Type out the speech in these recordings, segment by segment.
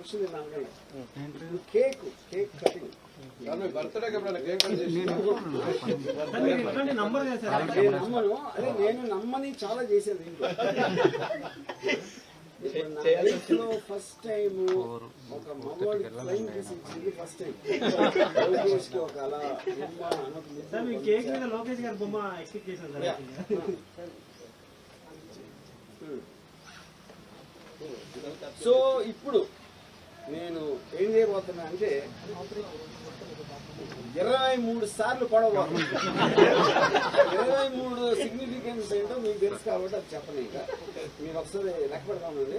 Function cake cutting నమ్మను. అదే నేను నమ్మని చాలా చేసేది ఇంట్లో. లో ఫస్ట్ టైం ఒక మగవాడి ఫ్లైంగ్ కిస్ ఇచ్చింది ఫస్ట్ టైం. లోకేష్ కి ఒక అలా కేక్ మీద లోకేష్ గారి బొమ్మ ఎక్స్పెక్ట్ చేశాను. సో ఇప్పుడు నేను ఏం చేయబోతున్నా అంటే 23 సార్లు పడబోతున్నా. 23 సిగ్నిఫికెన్స్ ఏంటో మీకు తెలుసు కాబట్టి అది చెప్పను. ఇంకా మీరు ఒకసారి లెక్క పెడతామండి.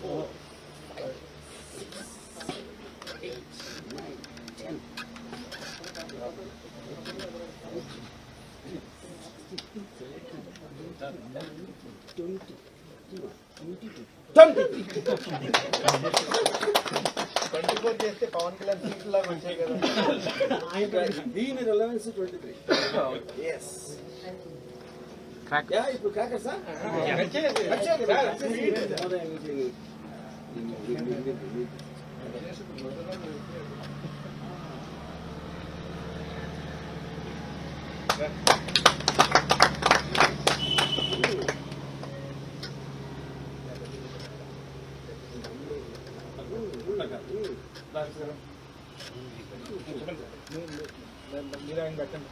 4, 5, 6, 8, 9, 10. 24 చేస్తే పవన్ కళ్యాణ్ సీట్ లాగా వచ్చాయి కదా. దీని రిలవెన్స్ 23. ఎస్ ఇప్పుడు క్రాకర్ సార్ మీరు ఆయన పెట్టండి.